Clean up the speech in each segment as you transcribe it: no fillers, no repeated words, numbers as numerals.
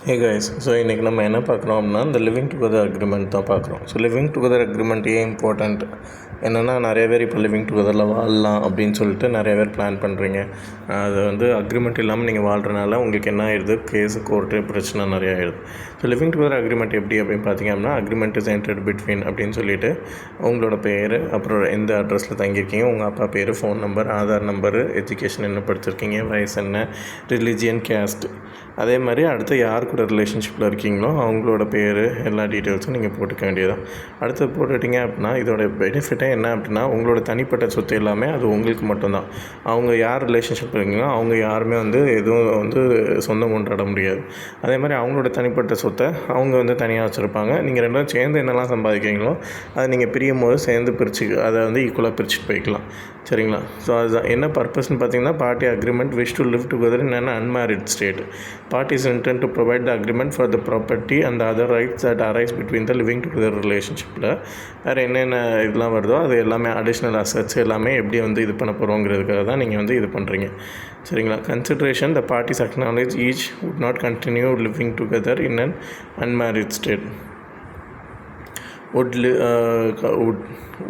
Hey guys, so இன்றைக்கி நம்ம என்ன பார்க்குறோம் அப்படின்னா இந்த லிவிங் டுகெதர் அக்ரிமெண்ட் தான் பார்க்குறோம். ஸோ லிவிங் டுகெதர் அக்ரிமெண்ட் ஏன் இம்பார்ட்டண்ட் என்னென்னா, நிறைய பேர் இப்போ லிவிங் டுகெதரில் வாழலாம் அப்படின்னு சொல்லிட்டு நிறைய பேர் பிளான் பண்ணுறீங்க. அது அக்ரிமெண்ட் இல்லாமல் நீங்கள் வாழ்கிறனால உங்களுக்கு என்ன ஆயிடுது, கேஸு கோர்ட்டு பிரச்சனை நிறையா ஆயிடுது. ஸோ லிவிங் டுகெதர் அக்ரிமெண்ட் எப்படி அப்படின்னு பார்த்தீங்க அப்படின்னா, அக்ரிமெண்ட் இஸ் என்டர்ட் பிட்வீன் அப்படின்னு சொல்லிட்டு உங்களோட பேர், அப்புறம் எந்த அட்ரஸில் தங்கியிருக்கீங்க, உங்கள் அப்பா பேர், phone number, Aadhaar number, education என்ன படிச்சிருக்கீங்க, வயசு என்ன, ரிலிஜியன், கேஸ்ட், அதே மாதிரி அடுத்து யார் கூட ரிலேஷன்ஷிப்பில் இருக்கீங்களோ அவங்களோட பேர், எல்லா டீட்டெயில்ஸும் நீங்கள் போட்டுக்க வேண்டியதான். அடுத்து போட்டுட்டிங்க அப்படின்னா இதோட பெனிஃபிட்டே என்ன அப்படின்னா, உங்களோட தனிப்பட்ட சொத்து எல்லாமே அது உங்களுக்கு மட்டும்தான். அவங்க யார் ரிலேஷன்ஷிப் இருக்கீங்களோ அவங்க யாருமே எதுவும் சொந்தம் கொண்டாட முடியாது. அதே மாதிரி அவங்களோட தனிப்பட்ட சொத்தை அவங்க தனியாக வச்சுருப்பாங்க. நீங்கள் ரெண்டும் சேர்ந்து என்னெல்லாம் சம்பாதிக்கிறீங்களோ அதை நீங்கள் பிரியும் போது சேர்ந்து அதை ஈக்குவலாக பிரிச்சுட்டு போய்க்கலாம். சரிங்களா? ஸோ அதுதான் என்ன பர்பஸ்ன்னு பார்த்தீங்கன்னா, party agreement wish to live together in an unmarried state. Parties intend to provide the agreement for the property and the other rights that arise between the living together relationshipல வேறு என்னென்ன இதெல்லாம் வருதோ அது எல்லாமே அடிஷ்னல் அசட்ஸ் எல்லாமே எப்படி இது பண்ண போகிறோங்கிறதுக்காக தான் நீங்கள் இது பண்ணுறீங்க. சரிங்களா? Consideration the parties acknowledge each would not continue living together in an unmarried state.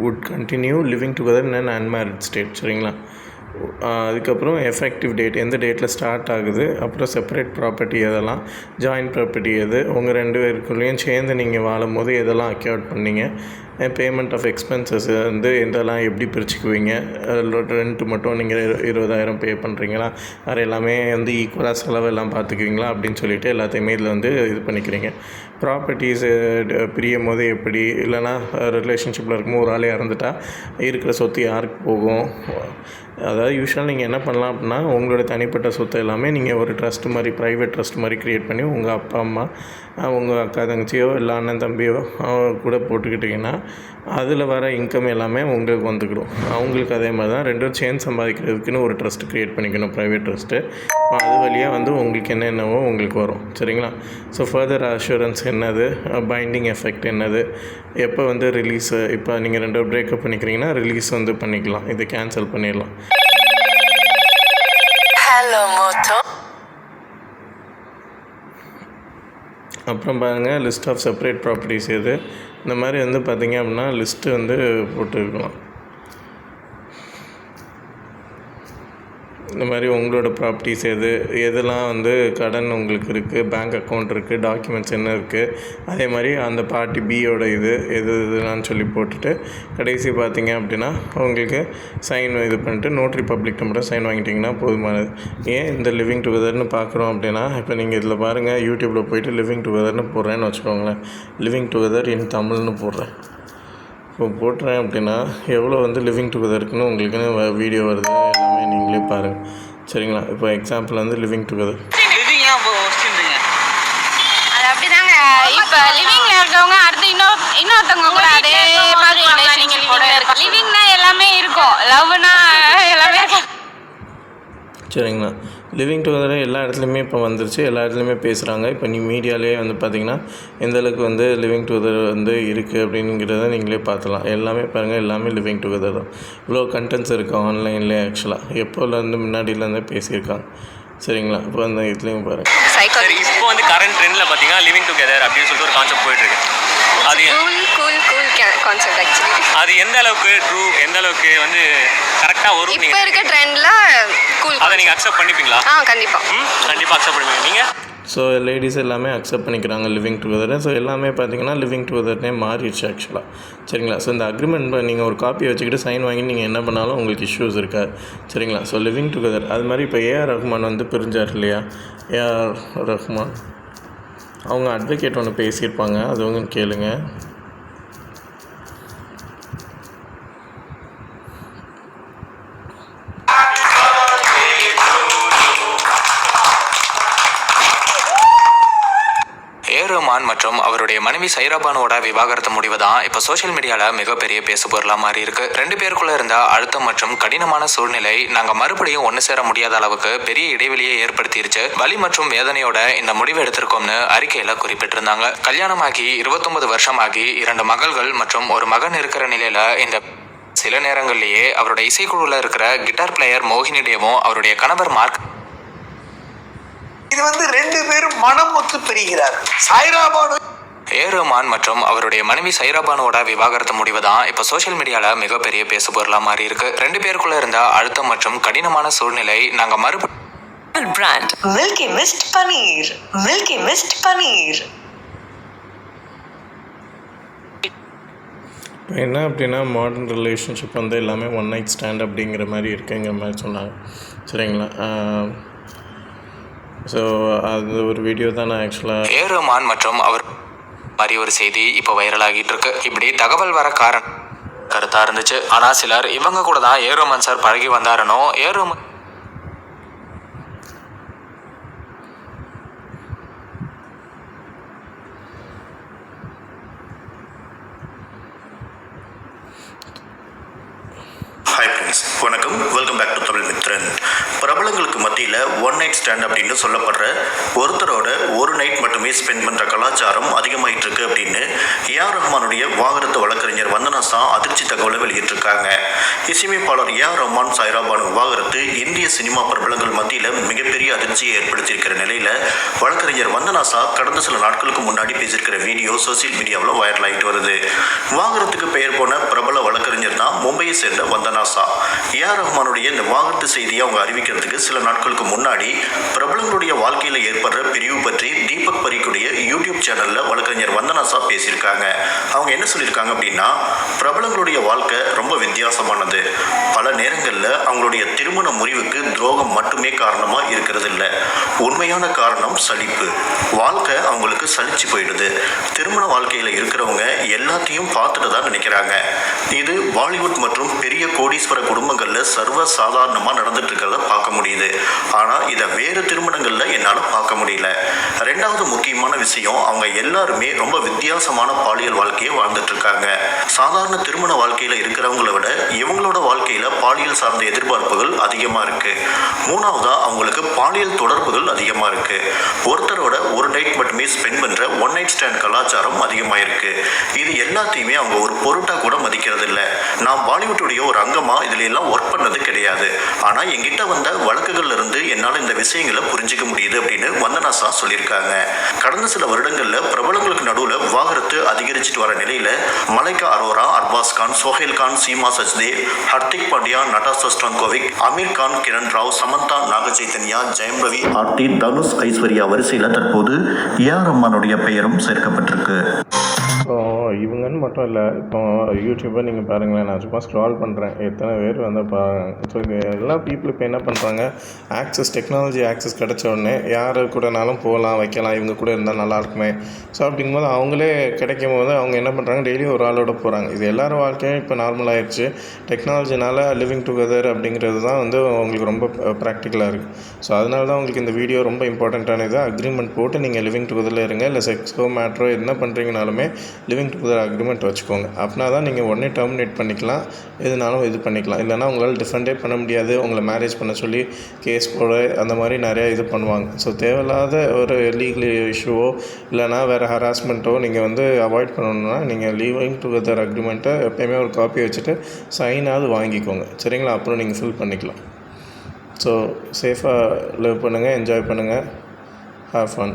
would continue living together in an unmarried state. சரிங்களா? அதுக்கப்புறம் எஃபெக்டிவ் டேட் எந்த டேட்டில் ஸ்டார்ட் ஆகுது, அப்புறம் செப்பரேட் ப்ராப்பர்ட்டி எதெல்லாம், ஜாயின்ட் ப்ராப்பர்ட்டி எது, உங்கள் ரெண்டு பேருக்குள்ளேயும் சேர்ந்து நீங்கள் வாழும் போது எதெல்லாம் அக்யூட் பண்ணீங்க, பேமெண்ட் ஆஃப் எக்ஸ்பென்சஸ் இதெல்லாம் எப்படி பிரிச்சுக்குவீங்க, ரெண்ட்டு மட்டும் நீங்கள் 20,000 பே பண்ணுறீங்களா, வேறு எல்லாமே ஈக்குவலாக செலவெல்லாம் பார்த்துக்குவீங்களா அப்படின்னு சொல்லிட்டு எல்லாத்தையுமே இதில் இது பண்ணிக்கிறீங்க. ப்ராப்பர்ட்டிஸ் பிரியும் போது எப்படி, இல்லைனா ரிலேஷன்ஷிப்பில் இருக்கும்போது ஒரு ஆள் இறந்துட்டா இருக்கிற சொத்து யாருக்கு போகும். அதாவது யூஸ்வலாக நீங்கள் என்ன பண்ணலாம் அப்படின்னா, உங்களோட தனிப்பட்ட சொத்து எல்லாமே நீங்கள் ஒரு ட்ரஸ்ட் மாதிரி, ப்ரைவேட் ட்ரஸ்ட் மாதிரி க்ரியேட் பண்ணி உங்கள் அப்பா அம்மா, உங்கள் அக்கா தங்கச்சியோ இல்லை அண்ணன் தம்பியோ கூட போட்டுக்கிட்டிங்கன்னா அதில் வர இன்கம் எல்லாமே உங்களுக்கு வந்துக்கிடும். அவங்களுக்கு அதே மாதிரி தான் ரெண்டும் சேர்ந்து சம்பாதிக்கிறதுக்குன்னு ஒரு ட்ரஸ்ட் க்ரியேட் பண்ணிக்கணும், ப்ரைவேட் ட்ரஸ்ட்டு. அது வழியாக உங்களுக்கு என்னென்னவோ உங்களுக்கு வரும். சரிங்களா? ஸோ ஃபர்தர் அஷூரன்ஸ் என்னது, பைண்டிங் எஃபெக்ட் என்னது, எப்போ ரிலீஸு, இப்போ நீங்கள் ரெண்டு பிரேக்கப் பண்ணிக்கிறீங்கன்னா ரிலீஸ் பண்ணிக்கலாம், இதை கேன்சல் பண்ணிடலாம். அப்புறம் பாருங்கள், லிஸ்ட் ஆஃப் செப்பரேட் ப்ராப்பர்ட்டிஸ் எது, இந்த மாதிரி பார்த்திங்க அப்படின்னா லிஸ்ட்டு போட்டுருக்கலாம். இந்த மாதிரி உங்களோட ப்ராப்பர்ட்டிஸ் எதெல்லாம் கடன் உங்களுக்கு இருக்குது, பேங்க் அக்கௌண்ட் இருக்குது, டாக்குமெண்ட்ஸ் என்ன இருக்குது, அதே மாதிரி அந்த பார்ட்டி பியோட இதெல்லாம் சொல்லி போட்டுட்டு கடைசி பார்த்திங்க அப்படின்னா உங்களுக்கு சைன் பண்ணிட்டு நோட்ரி பப்ளிக் மட்டும் சைன் வாங்கிட்டிங்கன்னா போதுமானது. ஏன் இந்த லிவிங் டுகெதர்னு பார்க்குறோம் அப்படின்னா, இப்போ நீங்கள் இதில் பாருங்கள், யூடியூப்பில் போய்ட்டு லிவிங் டுகெதர்னு போடுறேன்னு வச்சுக்கோங்களேன், லிவிங் டுகெதர் இன் தமிழ்னு போடுறேன். இப்போ போட்டுறேன் அப்படின்னா எவ்வளோ லிவிங் டுகெதருக்குன்னு உங்களுக்குன்னு வீடியோ வருது, எல்லாமே நீங்களே பாருங்கள். சரிங்களா? இப்போ எக்ஸாம்பிள் லிவிங் டுகெதர். அது அப்படிதாங்க. இப்போ லிவிங்ல இருக்கவங்க அடுத்து இன்னொருத்தவங்க கூட அதே மாதிரி லிவிங்னா எல்லாமே இருக்கும், லவ்னா எல்லாமே இருக்கும். சரிங்களா? லிவிங் டுகெதர் எல்லா இடத்துலையுமே இப்போ வந்துருச்சு, எல்லா இடத்துலையுமே பேசுகிறாங்க. இப்போ பார்த்திங்கன்னா எந்தளவுக்கு லிவிங் டுகெதர் இருக்குது அப்படிங்கிறத நீங்களே பார்த்துலாம். எல்லாமே பாருங்கள், எல்லாமே லிவிங் டுகெதர் தான். இவ்வளோ கண்டென்ட்ஸ் இருக்குது ஆன்லைன்லேயே. ஆக்சுவலாக எப்போலேருந்து முன்னாடியிலேருந்து பேசியிருக்காங்க. சரிங்களா? இப்போ இதுலேயும் பாருங்கள். இப்போ கரண்ட் ட்ரெண்டில் பார்த்தீங்கன்னா லிவிங் டுகெதர் அப்படின்னு சொல்லிட்டு ஒரு கான்செப்ட் போயிட்டுருக்கு. அது கான்செப்ட் ஆக்சுவலி அது எந்த அளவுக்கு ட்ரூ, எந்த அளவுக்கு கரெக்டாக வரும், இப்போ இருக்க ட்ரெண்டில் அதை நீங்கள் அக்செப்ட் பண்ணிப்பீங்களா? கண்டிப்பாக அக்செப்ட் பண்ணுவீங்க நீங்கள். ஸோ லேடிஸ் எல்லாமே அக்செப்ட் பண்ணிக்கிறாங்க லிவிங் டுகெதர். ஸோ எல்லாமே பார்த்திங்கன்னா லிவிங் டுகெதர்னே மாறிடுச்சு ஆக்சுவலாக. சரிங்களா? ஸோ இந்த அக்ரிமெண்ட் நீங்கள் ஒரு காப்பி வச்சுக்கிட்டு சைன் வாங்கி நீங்கள் என்ன பண்ணாலும் உங்களுக்கு இஷ்யூஸ் இருக்காது. சரிங்களா? ஸோ லிவிங் டுகெதர் அது மாதிரி. இப்போ ஏஆர் ரஹ்மான் பிரிஞ்சார் இல்லையா, ஏஆர் ரஹ்மான் அவங்க அட்வொகேட் ஒன்று பேசியிருப்பாங்க, அது கேளுங்க. ரஹ்மான் மற்றும் அவருடைய மனைவி சைரா பானுவோட விவாகரத்து முடிவு தான் இப்போ சோஷியல் மீடியாவில் மிகப்பெரிய பேசுபொருளா மாறி இருக்கு. ரெண்டு பேருக்குள்ள இருந்த அழுத்தம் மற்றும் கடினமான சூழ்நிலை நாங்க மறுபடியும் ஒன்னு சேர முடியாத அளவுக்கு பெரிய இடைவெளியை ஏற்படுத்திருச்சு. வலி மற்றும் வேதனையோட இந்த முடிவு எடுத்திருக்கோம்னு அறிக்கையில குறிப்பிட்டிருந்தாங்க. கல்யாணமாகி 29 வருஷமாகி 2 மகள்கள் மற்றும் ஒரு மகன் இருக்கிற நிலையில இந்த சில நேரங்கள்லயே அவருடைய இசைக்குழுல இருக்கிற கிட்டார் பிளேயர் மோகினி டேவும் அவருடைய கணவர் மார்க் இது ரெண்டு பேரும் மனம் ஒத்து பிரிகிறார்கள். சாய்ரா பானு ரஹ்மான் மற்றும் அவருடைய மனைவி சைரா பானுவோட விவாகரத்து முடிவு தான் இப்போ சோஷியல் மீடியால மிகப்பெரிய பேசுபொருளா மாறி இருக்கு. ரெண்டு பேருக்குள்ள இருந்த அழுத்தம் மற்றும் கடினமான சூழ்நிலை நாங்க brand Milky Mist Paneer. Milky Mist Paneer. என்ன அப்படின்னா மாடர்ன் ரிலேஷன்ஷிப் வந்து எல்லாமே ஒன் நைட் ஸ்டாண்ட் அப்படிங்கிற மாதிரி இருக்குங்கிற மாதிரி சொன்னாங்க. சரிங்களா? ஸோ அது ஒரு வீடியோ தான் நான் ஆக்சுவலாக ரஹ்மான் மற்றும் அவர் மாதிரி ஒரு செய்தி இப்போ வைரல் ஆகிட்டு இருக்கு. இப்படி தகவல் வர கருத்தா இருந்துச்சு. ஆனா சிலர் இவங்க கூட தான் ரஹ்மான் சார் பழகி வந்தாரனோ ரஹ்மான் ஹாய் ஃப்ரெண்ட்ஸ், வணக்கம். Welcome back to Tamil Mithran. பிரபலங்களுக்கு மத்தியில் ஒன் நைட் ஸ்டாண்ட் அப்படின்னு சொல்லப்படுற ஒருத்தரோட ஒரு நைட் மட்டுமே ஸ்பெண்ட் பண்ணுற கலாச்சாரம் அதிகமாகிட்டு இருக்கு அப்படின்னு ரஹ்மானுடைய வாகரத்து வழக்கறிஞர் வந்தனா ஷா அதிர்ச்சி தகவலை வெளியிட்டிருக்காங்க. இசையமைப்பாளர் ரஹ்மான் சாய்ரா பானு விவாகரத்து இந்திய சினிமா பிரபலங்கள் மத்தியில் மிகப்பெரிய அதிர்ச்சியை ஏற்படுத்தியிருக்கிற நிலையில் வழக்கறிஞர் வந்தனா ஷா கடந்த சில நாட்களுக்கு முன்னாடி பேசியிருக்கிற வீடியோ சோசியல் மீடியாவில் வைரல் ஆகிட்டு வருது. விவாகரத்துக்கு பெயர் போன பிரபல வழக்கறிஞர் தான் மும்பையை சேர்ந்த வந்தனா ஷா. ரஹ்மானுடைய இந்த விவாகரத்து செய்தியை அவங்க அறிவிக்கிறதுக்கு சில நாட்களுக்கு முன்னாடி பிரபலங்களுடைய வாழ்க்கையில் ஏற்படுற பிரிவு பற்றி தீபக் பரீக்குடைய யூடியூப் சேனலில் வழக்கறிஞர் வந்தனா ஷா பேசியிருக்காங்க. அவங்க என்ன சொல்லியிருக்காங்க அப்படின்னா, பிரபலங்களுடைய வாழ்க்கை ரொம்ப வித்தியாசமானது. பல நேரங்களில் அவங்களுடைய திருமண முறிவுக்கு துரோகம் மட்டுமே காரணமாக இருக்கிறது இல்லை. உண்மையான காரணம் சலிப்பு. வாழ்க்கை அவங்களுக்கு சலிச்சு போயிடுது. திருமண வாழ்க்கையில் இருக்கிறவங்க எல்லாத்தையும் பார்த்துட்டு தான் நினைக்கிறாங்க. இது பாலிவுட் மற்றும் பெரிய கோடீஸ்வர குடும்பங்களில் சர்வ சாதாரணமாக நடந்துட்டு இருக்கிறத பார்க்க முடியுது. ஆனால் இதை வேறு திருமணங்களில் என்னால் பார்க்க முடியல. ரெண்டாவது முக்கியமான விஷயம், அவங்க எல்லாருமே ரொம்ப வித்தியாசமான பாலியல் வாழ்க்கையை வாழ்ந்துட்டு இருக்காங்க. சாதாரண திருமண வாழ்க்கையில் இருக்கிறவங்கள விட இவங்களோட வாழ்க்கையில் பாலியல் சார்ந்த எதிர்பார்ப்புகள் அதிகமாக இருக்கு. மூணாவதா அவங்களுக்கு பாலியல் தொடர்புகள் அதிகமாக இருக்கு. ஒருத்தரோட ஒரு நைட் மட்டுமே ஸ்பெண்ட் பண்ணுற ஒன் நைட் ஸ்டாண்ட் கலாச்சாரம் அதிகமாக இருக்கு. இது எல்லாத்தையுமே அவங்க ஒரு பொருட்டாக கூட மதிக்கிறது இல்லை. நான் பாலிவுட்டுடைய ஒரு அங்கமாக இதில் எல்லாம் ஒர்க் பண்ணது கிடையாது. ஆனால் என்கிட்ட வந்த வழக்குகள்ல இருந்து என்னால் இந்த விஷயங்களை புரிஞ்சிக்க முடியுது அப்படின்னு வந்தனா ஷா சொல்லியிருக்காங்க. கடந்த சில வருடங்களில் பிரபலங்களுக்கு நடுவில் விவாகரத்து அதிகரிச்சுட்டு வர நிலையில் மலைக்கா அரோரா, அர்பாஸ் கான், சோஹேல் கான், சீமா சச்தேவ், ஹர்திக் பாண்டியா, நட்டாஷா ஸ்டான்கோவிக், அமீர் கான், கிரண் ராவ், சமந்தா, நாக சைத்தன்யா, ஜெயம் ரவி, ஆர்த்தி, தனுஷ், ஐஸ்வர்யா வரிசையில் தற்போது ரஹ்மானுடைய பெயரும் சேர்க்கப்பட்டிருக்கு. ஸோ இவங்கன்னு மட்டும் இல்லை, இப்போ யூடியூப்பை நீங்கள் பாருங்களேன், நான் சும்மா ஸ்க்ரால் பண்ணுறேன், எத்தனை பேர் வந்து பாருங்கள். ஸோ எல்லா பீப்புளும் இப்போ என்ன பண்ணுறாங்க, டெக்னாலஜி ஆக்சஸ் கிடச்ச உடனே யார் கூடனாலும் போகலாம், வைக்கலாம், இவங்க கூட இருந்தால் நல்லாயிருக்குமே. ஸோ அப்படிங்கும்போது அவங்களே கிடைக்கும் போது அவங்க என்ன பண்ணுறாங்க, டெய்லியும் ஒரு ஆளோட போகிறாங்க. இது எல்லோரும் வாழ்க்கையும் இப்போ நார்மல் ஆகிடுச்சு. டெக்னாலஜினால் லிவிங் டுகெதர் அப்படிங்கிறது தான் வந்து அவங்களுக்கு ரொம்ப ப்ராக்டிக்கலாக இருக்குது. ஸோ அதனால தான் உங்களுக்கு இந்த வீடியோ ரொம்ப இம்பார்ட்டண்ட்டானது. அக்ரிமெண்ட் போட்டு நீங்கள் லிவிங் டுகெதரில் இருங்க, இல்லை செக்ஸோ மேட்ரோ என்ன பண்ணுறீங்கனாலுமே லிவிங் டுகெதர் அக்ரிமெண்ட் வச்சுக்கோங்க. அப்படின்னா தான் நீங்கள் உடனே டெர்மினேட் பண்ணிக்கலாம், எதுனாலும் இது பண்ணிக்கலாம். இல்லைனா உங்களால் டிஃபெண்டே பண்ண முடியாது. உங்களை மேரேஜ் பண்ண சொல்லி கேஸ் போட அந்த மாதிரி நிறையா இது பண்ணுவாங்க. ஸோ தேவையில்லாத ஒரு லீகல் இஷ்யூவோ இல்லைனா வேறு ஹராஸ்மெண்ட்டோ நீங்கள் வந்து அவாய்ட் பண்ணணுன்னா நீங்கள் லிவிங் டுகெதர் அக்ரிமெண்ட்டை எப்போயுமே ஒரு காப்பி வச்சுட்டு சைனாவது வாங்கிக்கோங்க. சரிங்களா? அப்புறம் நீங்கள் ஃபில் பண்ணிக்கலாம். ஸோ சேஃபாக லிவ் பண்ணுங்கள், என்ஜாய் பண்ணுங்கள், ஹேவ் ஃபன்.